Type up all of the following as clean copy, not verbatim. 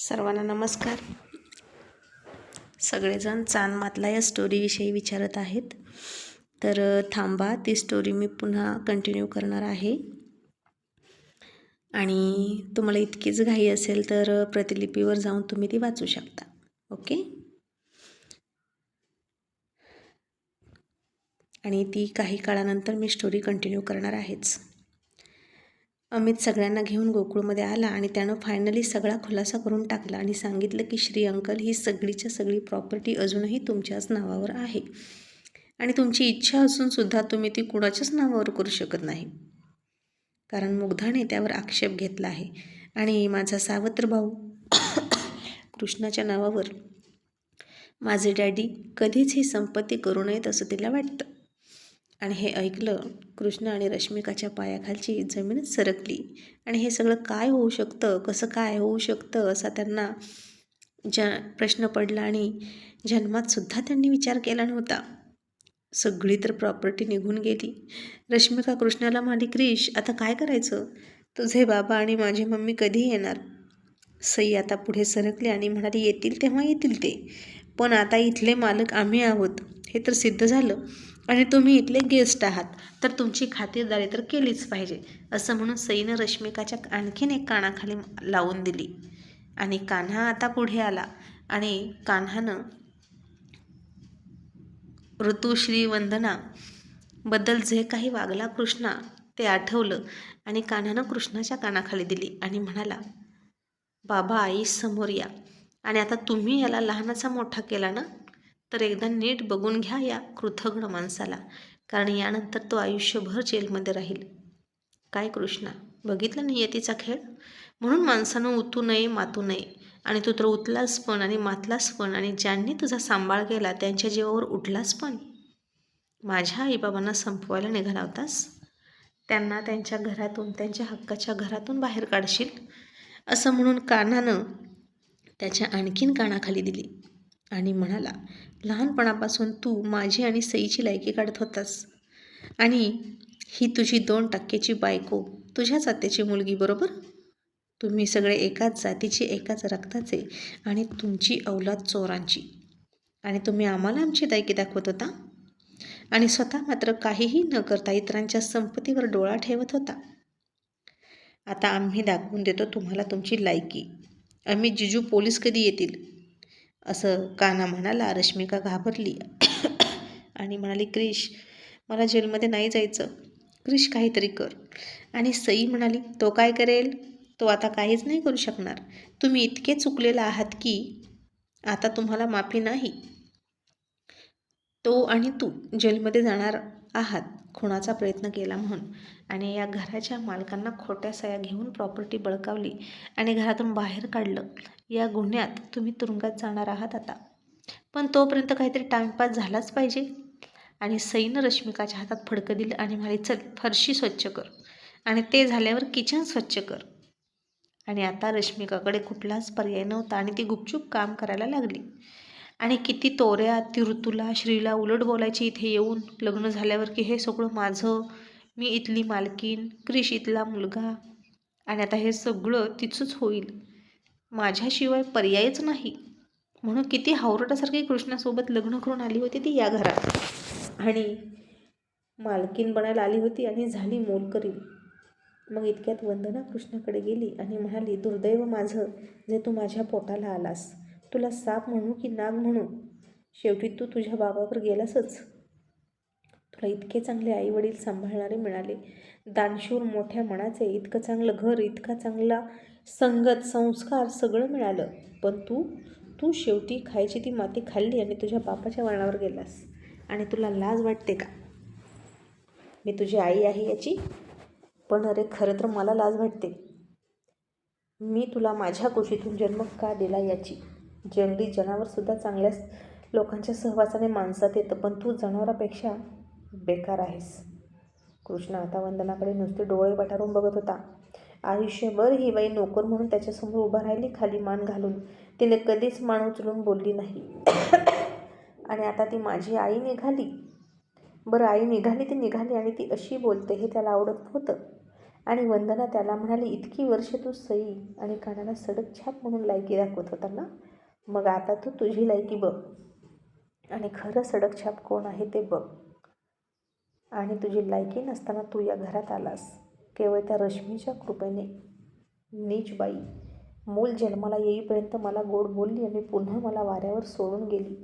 सर्वांना नमस्कार. सगळेजण चांदमातला या स्टोरीविषयी विचारत आहेत, तर थांबा, ती स्टोरी मी पुन्हा कंटिन्यू करणार आहे. आणि तुम्हाला इतकीच घाई असेल तर प्रतिलिपीवर जाऊन तुम्ही ती वाचू शकता. ओके. आणि ती काही काळानंतर मी स्टोरी कंटिन्यू करणार आहेच. अमित सगळ्यांना घेऊन गोकुळमध्ये आला आणि त्यानं फायनली सगळा खुलासा करून टाकला आणि सांगितलं की श्री अंकल, ही सगळीच्या सगळी प्रॉपर्टी अजूनही तुमच्याच नावावर आहे आणि तुमची इच्छा असूनसुद्धा तुम्ही ती कुणाच्याच नावावर करू शकत नाही, कारण मुग्धाने त्यावर आक्षेप घेतला आहे आणि माझा सावत्र भाऊ कृष्णाच्या नावावर माझे डॅडी कधीच ही संपत्ती करू नयेत असं तिला वाटतं. आणि हे ऐकलं कृष्ण आणि रश्मिकाच्या पायाखालची जमीनच सरकली. आणि हे सगळं काय होऊ शकतं, कसं काय होऊ शकतं असा त्यांना प्रश्न पडला आणि जन्मातसुद्धा त्यांनी विचार केला नव्हता. सगळी तर प्रॉपर्टी निघून गेली. रश्मिका कृष्णाला म्हणाली, क्रिश आता काय करायचं, तुझे बाबा आणि माझी मम्मी कधी येणार. सई आता पुढे सरकली आणि म्हणाली, येतील तेव्हा येतील ते, पण आता इथले मालक आम्ही आहोत हे तर सिद्ध झालं आणि तुम्ही इथले गेस्ट आहात, तर तुमची खातिरदारी तर केलीच पाहिजे. असं म्हणून सईनं रश्मिकाच्या आणखीन एक कानाखाली लावून दिली. आणि कान्हा आता पुढे आला आणि कान्हानं ऋतुश्री वंदना बद्दल जे काही वागला कृष्णा ते आठवलं आणि कान्हानं कृष्णाच्या कानाखाली दिली आणि म्हणाला, बाबा आई समोर या, आणि आता तुम्ही याला लहानाचा मोठा केला ना, तर एकदा नीट बघून घ्या या कृतघ्न माणसाला, कारण यानंतर तो आयुष्यभर जेलमध्ये राहील. काय कृष्णा, बघितलं नियतीचा खेळ. म्हणून माणसानं उतू नये, मातू नये. आणि तू तर उतलास पण आणि मातलास पण, आणि ज्यांनी तुझा सांभाळ केला त्यांच्या जीवावर उठलास पण. माझ्या आईबाबांना संपवायला निघाला होतास, त्यांना त्यांच्या घरातून, त्यांच्या हक्काच्या घरातून बाहेर काढशील. असं म्हणून कान्हानं त्याच्या आणखीन कानाखाली दिली आणि म्हणाला, लहानपणापासून तू माझी आणि सईची लायकी काढत होतास, आणि ही तुझी 2% बायको, तुझ्याच आत्याची मुलगी, बरोबर. तुम्ही सगळे एकाच जातीचे, एकाच रक्ताचे, आणि तुमची औलाद चोरांची, आणि तुम्ही आम्हाला आमची लायकी दाखवत होता आणि स्वतः मात्र काहीही न करता इतरांच्या संपत्तीवर डोळा ठेवत होता. आता आम्ही दाखवून देतो तुम्हाला तुमची लायकी. अमित जिजू पोलीस कधी येतील, असं कान्हा म्हणाला. रश्मिका घाबरली आणि म्हणाली, क्रिश मला जेलमध्ये नाही जायचं, क्रिश काहीतरी कर. आणि सई म्हणाली, तो काय करेल, तो आता काहीच नाही करू शकणार. तुम्ही इतके चुकलेला आहात की आता तुम्हाला माफी नाही. तो आणि तू जेलमध्ये जाणार आहात खुनाचा प्रयत्न केला म्हणून, आणि या घराच्या मालकांना खोट्या सह्या घेऊन प्रॉपर्टी बळकावली आणि घरातून बाहेर काढलं. या गुन्ह्यात तुम्ही तुरुंगात जाणार आहात आता, पण तोपर्यंत काहीतरी टाइमपास झालाच पाहिजे. आणि सईनं रश्मिकाच्या हातात फडकं दिलं आणि म्हणाली, चल फरशी स्वच्छ कर, आणि ते झाल्यावर किचन स्वच्छ कर. आणि आता रश्मिकाकडे कुठलाच पर्याय नव्हता आणि ती गुपचूप काम करायला लागली. आणि किती तोऱ्यात ती ऋतूला, श्रीला उलट बोलायची इथे येऊन लग्न झाल्यावर की हे सगळं माझं, मी इथली मालकीन, क्रिश इथला मुलगा, आणि आता हे सगळं तिचंच होईल, माझ्याशिवाय पर्यायच नाही. म्हणून किती हावरटासारखी कृष्णासोबत लग्न करून आली होती ती या घरात, आणि मालकीन बनायला आली होती आणि झाली मोलकरीण. मग इतक्यात वंदना कृष्णाकडे गेली आणि म्हणाली, दुर्दैव माझं जे तू माझ्या पोटाला आलास. तुला साप म्हणू की नाग म्हणू, शेवटी तू तुझ्या बाबावर गेलासच. तुला इतके चांगले आईवडील सांभाळणारे मिळाले, दानशूर मोठ्या मनाचे, इतकं चांगलं घर, इतका चांगला संगत, संस्कार सगळं मिळालं, पण तू शेवटी खायची ती माती खाल्ली आणि तुझ्या बापाच्या वळणावर गेलास. आणि तुला लाज वाटते का. मी तुझी आई आहे याची, पण अरे खरं तर मला लाज वाटते. मी तुला माझ्या कुशीतून जन्म का दिला याची. जंगली जनावरसुद्धा चांगल्या लोकांच्या सहवासाने माणसात येतं, पण तू जनावरापेक्षा बेकार आहेस. कृष्ण आता वंदनाकडे नुसते डोळे वाटारून बघत होता. आयुष्यभर ही बाई नोकर म्हणून त्याच्यासमोर उभा राहिली खाली मान घालून. तिने कधीच मान उचलून बोलली नाही. आणि आता ती माझी आई निघाली. बरं, आई निघाली ती निघाली, आणि ती अशी बोलते हे त्याला आवडत नव्हतं. आणि वंदना त्याला म्हणाली, इतकी वर्ष तू सई आणि कानाला सडक छाप म्हणून लायकी दाखवत होता ना, मग आता तू तुझी लायकी बघ आणि खरं सडक छाप कोण आहे ते बघ. आणि तुझी लायकी नसताना तू या घरात आलास केवळ त्या रश्मीच्या कृपेने. नीच बाई, मूल जन्माला येईपर्यंत मला गोड बोलली आणि पुन्हा मला वाऱ्यावर सोडून गेली.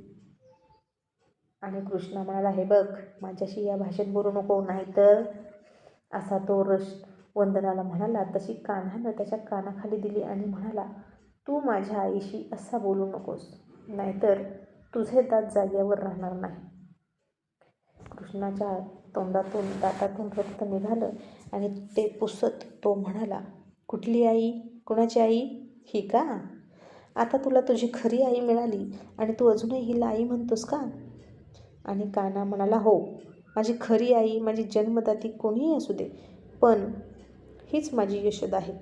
आणि कृष्णा म्हणाला, हे बघ, माझ्याशी या भाषेत बोलू नको, नाहीतर, असा तो वंदनाला म्हणाला. तशी कान्हानं त्याच्या कानाखाली दिली आणि म्हणाला, तू माझ्या आईशी असा बोलू नकोस, नाहीतर तुझे दात जाग्यावर राहणार नाही. कृष्णाच्या दातातून रक्त निघालं आणि ते पुसत तो म्हणाला, कुठली आई? कुणाची आई? ही का? आता तुला तुझी खरी आई मिळाली आणि तू अजूनही हिला आई म्हणतोस का? आणि कान्हा म्हणाला, हो, माझी खरी आई, माझी जन्मदाती कोणीही असू दे, पण हीच माझी यशोदा आहे.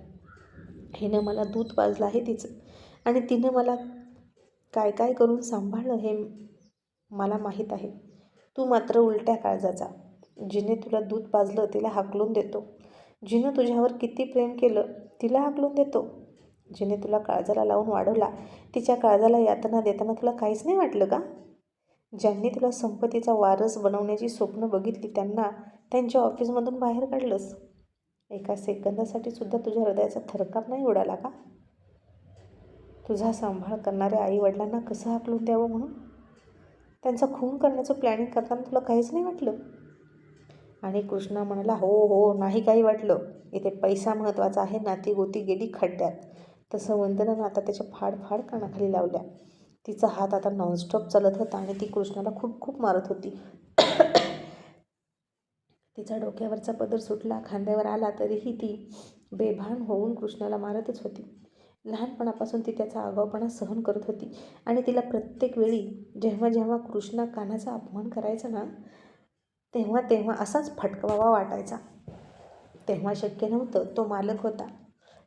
हिनं मला दूध पाजलं आहे तिचं, आणि तिनं मला काय काय करून सांभाळलं हे मला माहीत आहे. तू मात्र उलट्या काळजाचा. जिने तुला दूध पाजलं तिला हाकलून देतो. जिनं तुझ्यावर किती प्रेम केलं तिला हाकलून देतो. जिने तुला काळजाला लावून वाढवला तिच्या काळजाला यातना देताना तुला काहीच नाही वाटलं का? ज्यांनी तुला संपत्तीचा वारस बनवण्याची स्वप्न बघितली त्यांना त्यांच्या ऑफिसमधून बाहेर काढलंस. एका सेकंदासाठी सुद्धा तुझ्या हृदयाचा थरकाप नाही उडाला का? तुझा सांभाळ करणाऱ्या आईवडिलांना कसं हाकलून द्यावं म्हणून? त्यांचा खून करण्याचं प्लॅनिंग करताना तुला काहीच नाही वाटलं? आणि कृष्णा म्हणाला, हो हो, नाही काही वाटलं. इथे पैसा महत्त्वाचा आहे, नातीगोती गेली खड्ड्यात. तसं वंदनानं आता त्याच्या फाड कानाखाली लावल्या. तिचा हात आता नॉनस्टॉप चालत होता आणि ती कृष्णाला खूप खूप मारत होती. तिचा डोक्यावरचा पदर सुटला, खांद्यावर आला, तरीही ती बेभान होऊन कृष्णाला मारतच होती. लहानपणापासून ती त्याचा आगाऊपणा सहन करत होती आणि तिला प्रत्येक वेळी जेव्हा जेव्हा कृष्णा कान्हाचा अपमान करायचा ना, तेव्हा तेव्हा असाच फटकावा वाटायचा. तेव्हा शक्य नव्हतं, तो मालक होता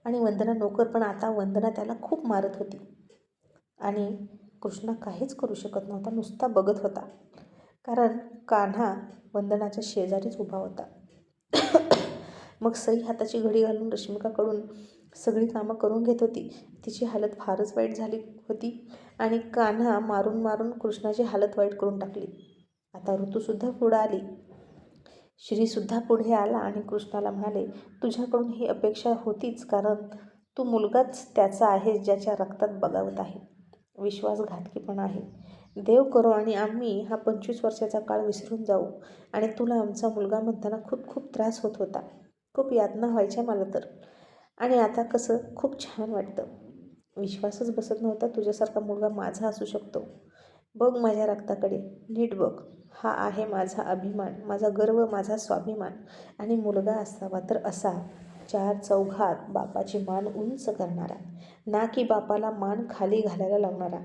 आणि वंदना नोकर, पण आता वंदना त्याला खूप मारत होती आणि कृष्णा काहीच करू शकत नव्हता, नुसता बघत होता. कारण कान्हा वंदनाच्या शेजारीच उभा होता. मग सई हाताची घडी घालून रश्मिकाकडून सगळी कामं करून घेत होती. तिची हालत फारच वाईट झाली होती आणि कान्हा मारून मारून कृष्णाची हालत वाईट करून टाकली. आता ऋतूसुद्धा पुढं आली. श्रीसुद्धा पुढे आला आणि कृष्णाला म्हणाले, तुझ्याकडून ही अपेक्षा होतीच, कारण तू मुलगाच त्याचा आहे ज्याच्या रक्तात बगावत आहे, विश्वासघातकीपणा आहे. देव करो आणि आम्ही हा 25 वर्षाचा काळ विसरून जाऊ. आणि तुला आमचा मुलगा म्हणताना खूप खूप त्रास होत होता, खूप यातना व्हायच्या मला तर. आणि आता कसं खूप छान वाटतं. विश्वासच बसत नव्हता तुझ्यासारखा मुलगा माझा असू शकतो. बघ माझ्या रक्ताकडे, नीट बघ. हा आहे माझा अभिमान, माझा गर्व, माझा स्वाभिमान. आणि मुलगा असावा तर असा, 4 चौघात बापाची मान उंच करणारा, ना की बापाला मान खाली घालायला लावणारा.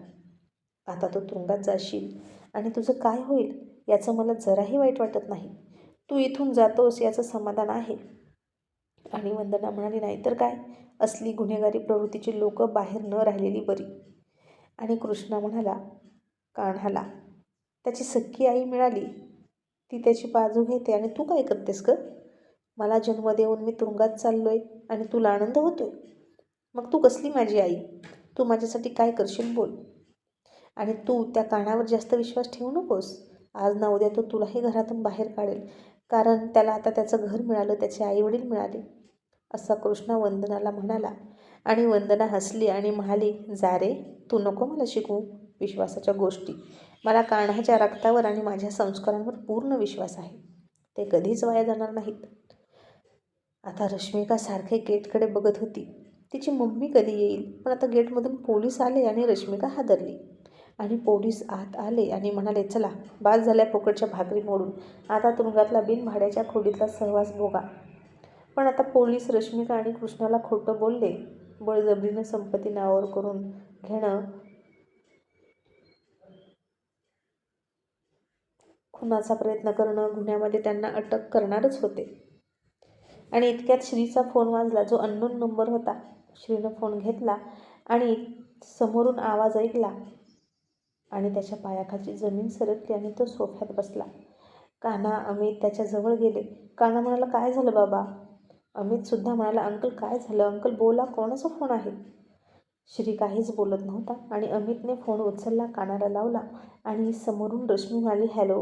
आता तू तुरुंगात जाशील आणि तुझं काय होईल याचं मला जराही वाईट वाटत नाही. तू इथून जातोस याचं समाधान आहे. आणि वंदना म्हणाली, नाहीतर काय, असली गुन्हेगारी प्रवृत्तीची लोक बाहेर न राहिलेली बरी. आणि कृष्णा म्हणाला कान्हाला, त्याची सख्खी आई मिळाली, ती त्याची बाजू घेते आणि तू काय करतेस ग? मला जन्म देऊन मी तुरुंगात चाललोय आणि तुला आनंद होतोय. मग तू कसली माझी आई? तू माझ्यासाठी काय करशील बोल. आणि तू त्या कानावर जास्त विश्वास ठेवू नकोस. आज ना उद्या तो तुलाही घरातून बाहेर काढेल, कारण त्याला आता त्याचं घर मिळालं, त्याचे आईवडील मिळाले. असा कृष्णा वंदनाला म्हणाला. आणि वंदना हसली आणि म्हणाली, जा रे, तू नको मला शिकवू विश्वासाच्या गोष्टी. मला कान्हाच्या रक्तावर आणि माझ्या संस्कारांवर पूर्ण विश्वास आहे. ते कधीच वाया जाणार नाहीत. आता रश्मिका सारखे गेटकडे बघत होती. तिची मम्मी कधी येईल? पण आता गेटमधून पोलीस आले आणि रश्मिका हादरली. आणि पोलीस आत आले आणि म्हणाले, चला, बास झाल्या फुकटच्या भाकरी मोडून, आता तुरुंगातला बिनभाड्याच्या खोलीतला सहवास भोगा. पण आता पोलीस रश्मिका आणि कृष्णाला खोटं बोलले, बळजबरीनं संपत्ती नावावर करून घेणं, खुनाचा प्रयत्न करणं, गुन्ह्यामध्ये त्यांना अटक करणारच होते. आणि इतक्यात श्रीचा फोन वाजला, जो अननोन नंबर होता. श्रीनं फोन घेतला आणि समोरून आवाज ऐकला आणि त्याच्या पायाखालची जमीन सरकली आणि तो सोफ्यात बसला. कान्हा, अमित त्याच्या जवळ गेले. कान्हा म्हणाला, काय झालं बाबा? अमितसुद्धा म्हणाला, अंकल काय झालं? अंकल बोला, कोणाचा फोन आहे? श्री काहीच बोलत नव्हता आणि अमितने फोन उचलला, कानाला लावला आणि समोरून रश्मी म्हणाली, हॅलो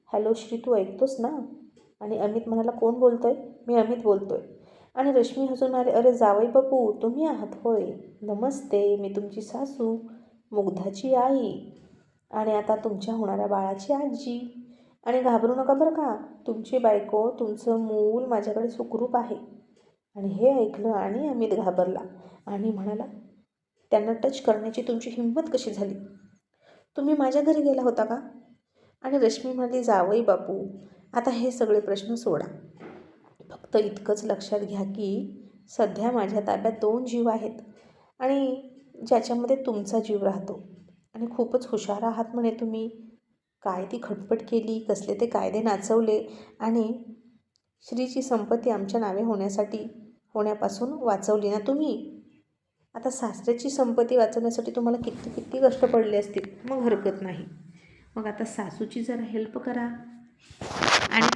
हॅलो श्री, तू ऐकतोस ना? आणि अमित म्हणाला, कोण बोलतोय? मी अमित बोलतोय. आणि रश्मी हसून म्हणाले, अरे जावई बापू, तुम्ही आहात होय. नमस्ते, मी तुमची सासू, मुग्धाची आई आणि आता तुमच्या होणाऱ्या बाळाची आजी. आणि घाबरू नका बरं का, तुमची बायको, तुमचं मूल माझ्याकडे सुखरूप आहे. आणि हे ऐकलं आणि अमित घाबरला आणि म्हणाला, त्यांना टच करण्याची तुमची हिंमत कशी झाली? तुम्ही माझ्या घरी गेला होता का? आणि रश्मी म्हणाली, जावई बापू, आता हे सगळे प्रश्न सोडा. फक्त इतकंच लक्षात घ्या की सध्या माझ्या ताब्यात 2 जीव आहेत आणि ज्याच्यामध्ये तुमचा जीव राहतो. आणि खूपच हुशार आहात म्हणे तुम्ही. काय ती खटपट केली, कसले ते कायदे नाचवले आणि श्रीची संपत्ती आमच्या नावे होण्यापासून वाचवली ना तुम्ही. आता सासऱ्याची संपत्ती वाचवण्यासाठी तुम्हाला किती किती कष्ट पडले असतील. मग हरकत नाही. मग आता सासूची जरा हेल्प करा आणि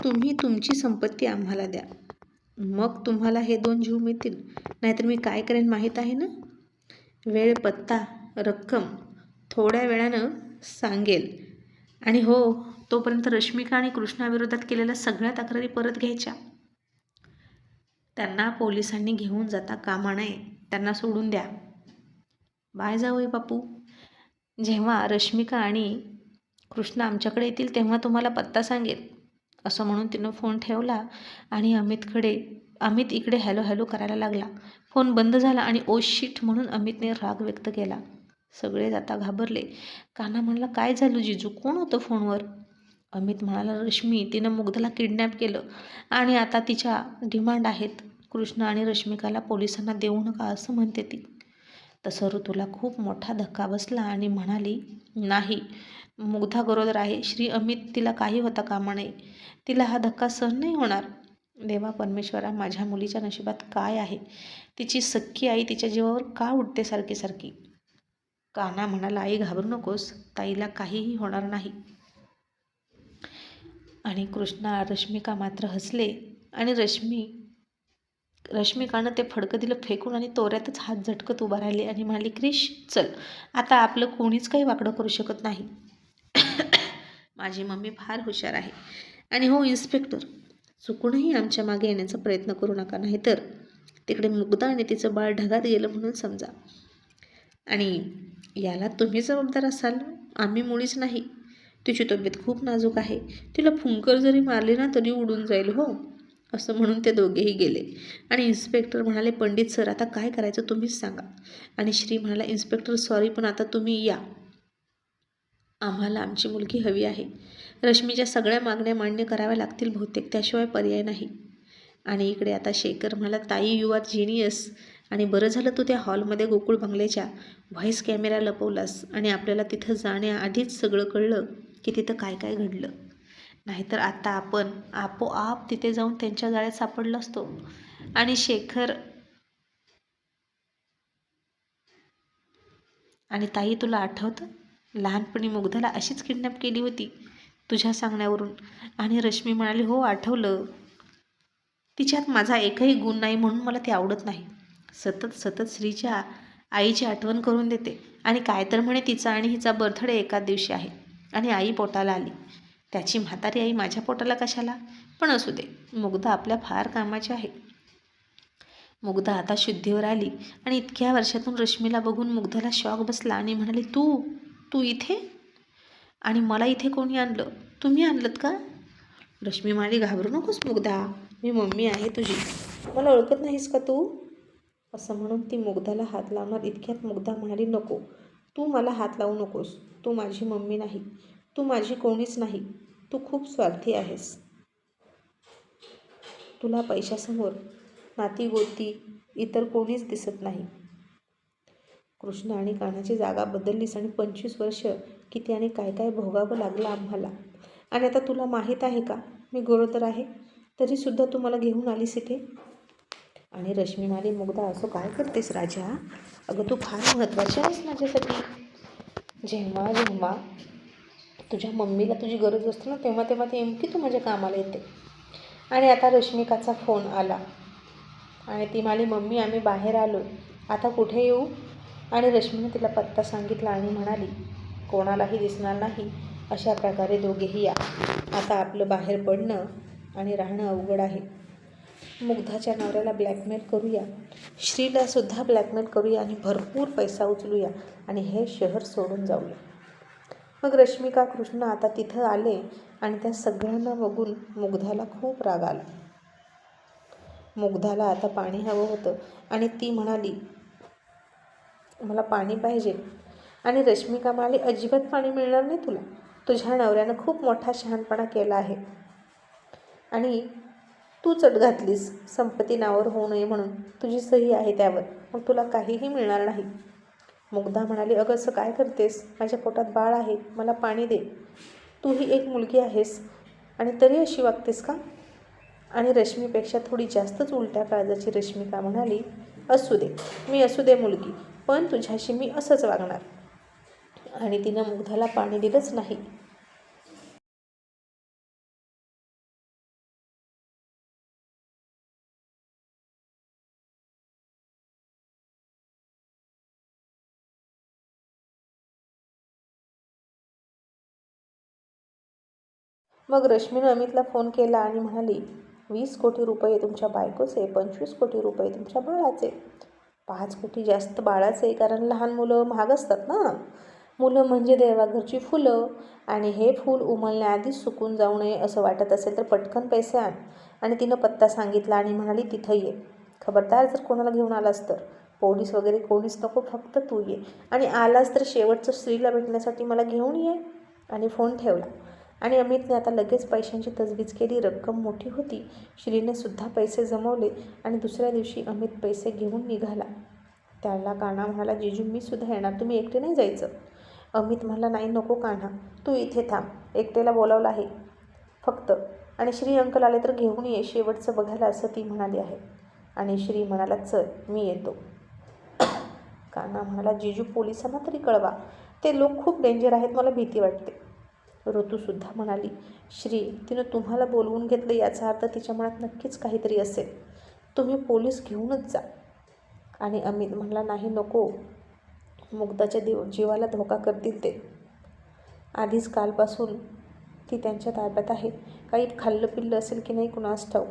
तुम्ही तुमची संपत्ती आम्हाला द्या. मग तुम्हाला हे 2 जीव मिळतील. नाहीतर मी काय करेन माहीत आहे ना? वेळ, पत्ता, रक्कम थोड्या वेळानं सांगेल. आणि हो, तोपर्यंत रश्मिका आणि कृष्णाविरोधात केलेल्या सगळ्या तक्रारी परत घ्यायच्या. त्यांना पोलिसांनी घेऊन जाता कामा नये. त्यांना सोडून द्या. बाय जावई बापू. जेव्हा रश्मिका आणि कृष्णा आमच्याकडे येतील तेव्हा तुम्हाला पत्ता सांगेल. असं म्हणून तिनं फोन ठेवला आणि अमित इकडे हॅलो हॅलो करायला लागला. फोन बंद झाला आणि ओ शिट म्हणून अमितने राग व्यक्त केला. सगळेच आता घाबरले. कान्हा म्हणाला, काय झालं जिजू, कोण होतं फोनवर? अमित म्हणाला, रश्मी, तिनं मुग्धाला किडनॅप केलं आणि आता तिच्या डिमांड आहेत. कृष्ण आणि रश्मिकाला पोलिसांना देऊ नका असं म्हणते ती. तसं ऋतूला खूप मोठा धक्का बसला आणि म्हणाली, नाही, मुग्धा गरोदर आहे. श्री, अमित, तिला काही होता कामा नये. तिला हा धक्का सहन नाही होणार. देवा परमेश्वरा, माझ्या मुलीच्या नशिबात काय आहे? तिची सख्खी आई तिच्या जीवावर का उठते सारखी सारखी? कान्हा म्हणाला, आई घाबरू नकोस, ताईला काहीही होणार नाही. आणि कृष्णा रश्मिका मात्र हसले आणि रश्मिकानं ते फडकं दिलं फेकून आणि तोऱ्यातच हात झटकत उभा राहिले आणि म्हणाली, क्रिश, चल, आता आपलं कोणीच काही वाकडं करू शकत नाही. माझी मम्मी फार हुशार आहे. आणि हो इन्स्पेक्टर, चुकूनही आमच्या मागे येण्याचा प्रयत्न करू नका, नाहीतर तिकडे मुग्धा आणि तिचं बाळ ढगात गेलं म्हणून समजा. आणि याला तुम्ही जबाबदार असाल, आम्ही मुळीच नाही. तिची तब्येत खूप नाजूक आहे. तिला फुंकर जरी मारली ना तरी उडून जाईल हो. असं म्हणून ते दोघेही गेले. आणि इन्स्पेक्टर म्हणाले, पंडित सर, आता काय करायचं तुम्हीच सांगा. आणि श्री म्हणाला, इन्स्पेक्टर सॉरी, पण आता तुम्ही या. आम्हाला आमची मुलगी हवी आहे. रश्मीच्या सगळ्या मागण्या मान्य कराव्या लागतील बहुतेक, त्याशिवाय पर्याय नाही. आणि इकडे आता शेखर म्हणाला, ताई, यू आर जिनियस. आणि बरं झालं तू त्या हॉलमध्ये गोकुळ बंगल्याच्या व्हॉईस कॅमेरा लपवलास आणि आपल्याला तिथं जाण्याआधीच सगळं कळलं की तिथं काय काय घडलं. नाहीतर आता आपण आपोआप तिथे जाऊन त्यांच्या जाळ्यात सापडलो असतो. आणि शेखर आणि ताई, तुला आठवतं लहानपणी मुग्धाला अशीच किडनॅप केली होती तुझ्या सांगण्यावरून? आणि रश्मी म्हणाली, हो आठवलं. तिच्यात माझा एकही गुण नाही म्हणून मला ती आवडत नाही. सतत सतत श्रीच्या आईची आठवण करून देते. आणि काय तर म्हणे तिचा आणि हिचा बर्थडे एकाच दिवशी आहे आणि आई पोटाला आली. त्याची म्हातारी आई माझ्या पोटाला कशाला? पण असू दे, मुग्धा आपल्या फार कामाची आहे. मुग्धा आता शुद्धीवर आली आणि इतक्या वर्षातून रश्मीला बघून मुग्धाला शॉक बसला आणि म्हणाली, तू इथे? आणि मला इथे कोणी आणलं? तुम्ही आणलंत का? रश्मी म्हणाली, घाबरू नकोस मुग्धा, मी मम्मी आहे तुझी. मला ओळखत नाहीस का तू? असं म्हणून ती मुग्धाला हात लावणार इतक्यात मुग्धा म्हणाली, नको, तू मला हात लावू नकोस. तू माझी मम्मी नाही, तू माझी कोणीच नाही. तू खूप स्वार्थी आहेस. तुला पैशासमोर नाती गोती इतर कोणीच दिसत नाही. कृष्ण आणि कान्हाची जागा बदललीस आणि 25 वर्ष किती आणि काय काय भोगावं लागलं आम्हाला. आणि आता तुला माहीत आहे का मी गरोदर आहे, तरीसुद्धा तू मला घेऊन आलीस इथे? आणि रश्मी म्हणाली, मुग्धा, असं काय करतेस राजा? अगं तू फार महत्त्वाची आहेस माझ्यासाठी. जेव्हा जेव्हा तुझ्या मम्मीला तुझी गरज असते ना तेव्हा तेव्हा ती नेमकी तू माझ्या कामाला येते. आणि आता रश्मिकाचा फोन आला आणि ती म्हणाली, मम्मी आम्ही बाहेर आलो, आता कुठे येऊ? आणि रश्मीने तिला पत्ता सांगितला आणि म्हणाली, कोणालाही दिसणार नाही अशा प्रकारे दोघेही या. आता आपलं बाहेर पडणं आणि राहणं अवघड आहे. मुग्धाच्या नवऱ्याला ब्लॅकमेल करूया, श्रीलासुद्धा ब्लॅकमेल करूया आणि भरपूर पैसा उचलूया आणि हे शहर सोडून जाऊया. मग रश्मिका कृष्ण आता तिथं आले आणि त्या सगळ्यांना बघून मुग्धाला खूप राग आला. मुग्धाला आता पाणी हवं होतं आणि ती म्हणाली, मला पाणी पाहिजे. आणि रश्मिका म्हणाली, अजिबात पाणी मिळणार नाही तुला. तुझ्या नवऱ्यानं खूप मोठा शहाणपणा केला आहे आणि तू चट घातलीस संपत्ती नावावर होऊ नये म्हणून. तुझी सही आहे त्यावर, मग तुला काहीही मिळणार नाही. मुग्धा म्हणाली, अगं असं काय करतेस? माझ्या पोटात बाळ आहे, मला पाणी दे. तूही एक मुलगी आहेस आणि तरी अशी वागतेस का? आणि रश्मीपेक्षा थोडी जास्तच उलट्या काळजाची रश्मिका म्हणाली, असू दे, मी असू दे मुलगी, पण तुझ्याशी मी असंच वागणार. आणि तिनं मुग्धाला पाणी दिलंच नाही. मग रश्मीनं अमितला फोन केला आणि म्हणाली, 20 कोटी रुपये तुमच्या बायकोचे, 25 कोटी रुपये तुमच्या बाळाचे, 5 कोटी जास्त बाळाचे, कारण लहान मुलं महाग असतात ना. मुलं म्हणजे देवाघरची फुलं आणि हे फूल उमलण्याआधीच सुकून जाऊ नये असं वाटत असेल तर पटकन पैसे आण. आणि तिनं पत्ता सांगितला आणि म्हणाली, तिथं ये. खबरदार जर कोणाला घेऊन आलास तर. पोलीस वगैरे कोणीच नको, फक्त तू ये. आणि आलास तर शेवटचं स्त्रीला भेटण्यासाठी मला घेऊन ये. आणि फोन ठेवला. आणि अमितने आता लगेच पैशांची तजवीज केली. रक्कम मोठी होती. श्रीने सुद्धा पैसे जमवले आणि दुसऱ्या दिवशी अमित पैसे घेऊन निघाला. त्याला कान्हा म्हणाला, जीजू मी सुद्धा येणार, तुम्ही एकटे नाही जायचं. अमित म्हणाला, नाही नको कान्हा, तू इथे थांब, एकटेला बोलावलं आहे फक्त. आणि श्री अंकल आले तर घेऊन ये, शेवटचं बघायला असं ती म्हणाली आहे. आणि श्री म्हणाला, चल मी येतो. कान्हा म्हणाला, जीजू पोलिसांना तरी कळवा, ते लोक खूप डेंजर आहेत, मला भीती वाटते. ऋतूसुद्धा म्हणाली, श्री तिनं तुम्हाला बोलवून घेतलं याचा अर्थ तिच्या मनात नक्कीच काहीतरी असेल, तुम्ही पोलीस घेऊनच जा. आणि अमित म्हणाला, नाही नको, मुग्धाच्या जीवाला धोका करतील ते. आधीच कालपासून ती त्यांच्या ताब्यात आहे, काही खाल्लं पिल्लं असेल की नाही कुणास ठाऊक.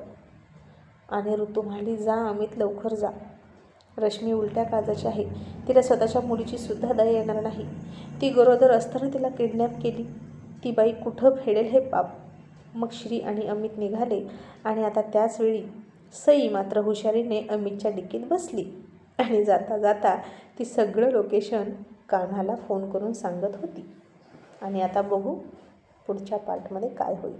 आणि ऋतू म्हणाली, जा अमित लवकर जा. रश्मी उलट्या काळजाची आहे, तिला स्वतःच्या मुलीची सुद्धा दया येणार नाही. ती गरोदर असताना तिला किडनॅप केली, ती बाई कुठं फेडेल हे पाप. मग श्री आणि अमित निघाले आणि आता त्याच वेळी सई मात्र हुशारीने अमितच्या डिकीत बसली आणि जाता जाता ती सगळं लोकेशन कान्हाला फोन करून सांगत होती. आणि आता बघू पुढच्या पार्टमध्ये काय होईल.